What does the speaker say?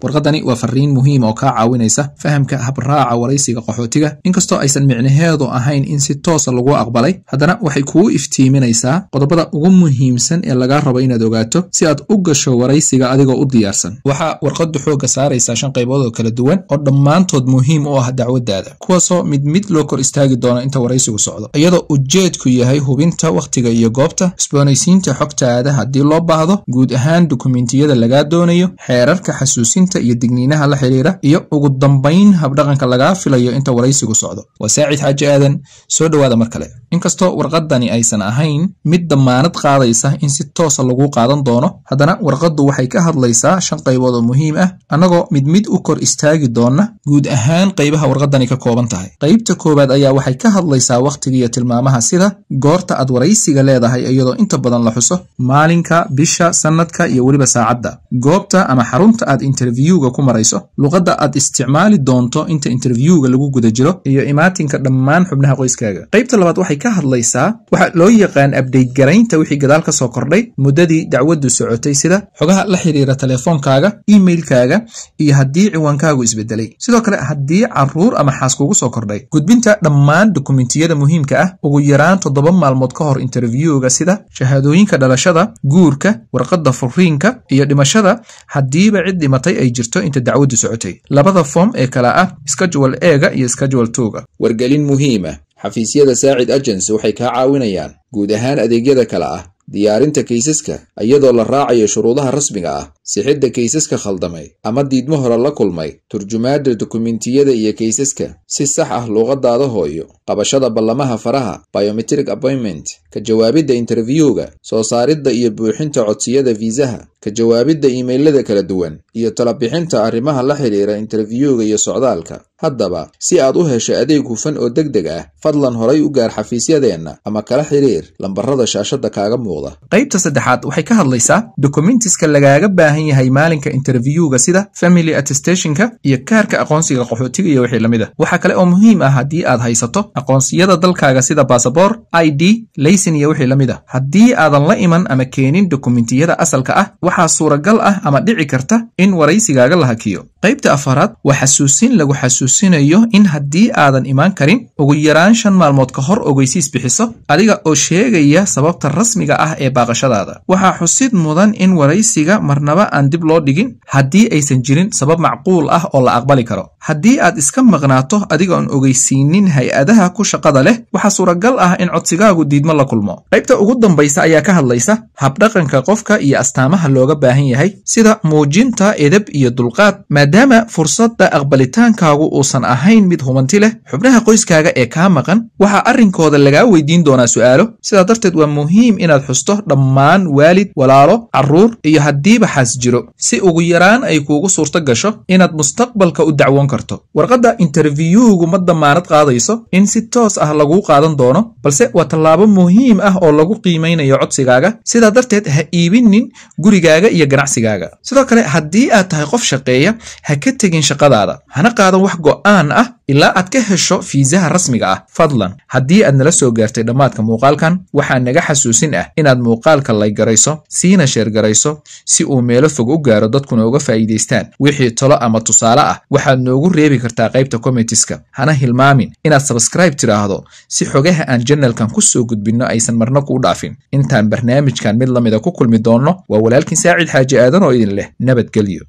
warqadani waa fariin muhiim oo ka caawinaysa fahamka habraaca waraysiga qaxootiga inkastoo aysan micnaheedu ahayn in si toos ah lagu aqbalay haddana waxay kugu iftiiminaysaa qodobada ugu muhiimsan ee laga rabo inaad ogaato si aad u gasho waraysiga adigoo u diyaarsan waxa warqadu xooga saaraysaa 5 qaybood oo kala duwan oo dhammaantood muhiim u ah dacwadaada kuwaasoo mid loo kor istaagi doono inta waraysigu socdo iyadoo ujeedku yahay hubinta waqtiga iyo goobta cusboonaysiinta xogtaada haddii loo baahdo guud ahaan dukumentiyada laga doonayo xeerarka xasuusinta iyo digniinaha la xiriira iyo ugu dambayn habdhaqanka laga filayo inta waraysigu socdo waa Saacid Xaaji Aadan soo dhawaada mar kale inkastoo warqadani aysan ahayn mid damaanad qaadaysa in si toos ah lagu qaadan doono haddana warqadu waxay ka hadlaysaa 5 qaybood oo muhiim ah anagoo mid u kor istaagi doona guud ahaan qaybaha warqadani ka kooban tahay qaybta koobaad ayaa waxay ka hadlaysaa waqtiga iyo tilmaamaha sida goorta aad waraysiga leedahay iyadoo inta badan la xuso maalinka bisha sanadka iyo waliba saacadda goobta ama xarunta aad interviewga ku marayso luqadda aad isticmaali doonto inta interviewga lagu guda jiro iyo imaatinka dhammaan xubnaha qoyskaaga qaybta labaad waxay ka hadlaysaa waxa loo yaqaan update garaynta wixii gadaal ka soo kordhay muddadii dacwadu socotay sida xogaha la xiriira telefoonkaaga emailkaaga iyo haddii ciwaankaagu isbedelay sidoo kale haddii caruur ama xaas kugu soo kordhay gudbinta dhammaan dukumentiyada muhiimka ah ugu yaraan 7 maalmood ka hor interviewga sida shahaadooyinka dhalashada guurka warqadda furiinka iyo dhimashada hadiiba cid dhimatay ay jirto inta dacwadu socotay labada form ee kala ah schedule A-ga iyo schedule 2-ga wargelin muhiim ah xafiisyada Saacid Agency waxay ka caawinayaan guud ahaan adeegyada kala ah diyaarinta kaysaska iyadoo la raacayo shuruudaha rasmiga ah sixidda kaysaska khaldamay ama diidmo hore la kulmay turjumaada dukumentiyada iyo kaysaska si sax ah luqadaada hooyo qabashada ballamaha faraha biometric appointment ka jawaabidda interviewga soo saaridda iyo buuxinta codsiyada viisaha ka jawaabidda emailada kala duwan iyo talo bixinta arrimaha la xiriira interviewga iyo socdaalka haddaba si aad u hesho adeeg hufan oo degdeg ah fadlan horay u gaar xafiisyadeena ama kala xiriir lambarada shaashada kaaga muuqda qaybta saddexaad waxay ka hadlaysaa documentiska lagaaga baahan yahay maalinka interviewga sida family attestationka iyo kaarka aqoonsiga qaxootiga iyo wixii lamid ah waxa kale oo muhiim ah haddii aad haysato aqoonsiyada dalkaaga sida passport ID laysin iyo wixii lamid ah haddii aadan la iman ama keenin dokumentiyada asalka ah waxaa suuragal ah ama dhici karta in waraysigaaga la hakiyo qaybta afaraad waa xasuusin lagu xasuusinayo in haddii aadan imaan karin ugu yaraan 5 maalmood ka hor ogeysiis bixiso adiga oo sheegaya sababta rasmiga ah ee baaqashadaada waxaa xusid mudan in waraysiga marnaba aan dib loo dhigin haddii aysan jirin sabab macquul ah oo la aqbali karo haddii aad iska maqnaato adiga oo ogeysiinin hay'adaha ku shaqada leh waxaa suuragal ah in codsigaagu diidmo la kulmo qaybta ugu dambaysa ayaa ka hadlaysa habdhaqanka qofka iyo astaamaha looga baahan yahay sida muujinta edeb iyo dulqaad maadaama fursadda aqbalitaankaagu uusan ahayn mid hubanti leh xubnaha qoyskaaga ee kaa maqan waxaa arrinkooda lagaa weydiin doonaa su'aalo sidaa darteed waa muhiim inaad xusto dhammaan waalid walaalo caruur iyo haddiiba xaas jiro si ugu yaraan ay kuugu suurto gasho inaad mustaqbalka u dacwoon karto warqadda interviewgu ma damaanad qaadayso in si toos ah lagu qaadan doono balse waa tallaabo muhiim ah oo lagu qiimeynayo codsigaaga sidaa darteed ha iibinin gurigaaga iyo ganacsigaaga sidoo kale haddii aad tahay qof shaqeeya ha ka tegin shaqadaada hana qaadan wax go'aan ah ilaa aad ka hesho fiisaha rasmiga ah fadlan haddii aad nala soo gaartay dhammaadka muuqaalkan waxaa naga xasuusin ah inaad muuqaalka like garayso siina share garayso si uu meelo fog u gaaro dadkuna uga faa'iidaystaan wixii talo ama tusaale ah waxaad noogu reebi kartaa qaybta commentiska hana hilmaamin inaad subscribe tiraahdo si xogaha aan channelkan ku soo gudbinno aysan marna kuu dhaafin intaan barnaamijkan mid lamida ku kulmi doonno waa walaalkiin Saacid Xaaji Aadan oo idin leh nabadgelyo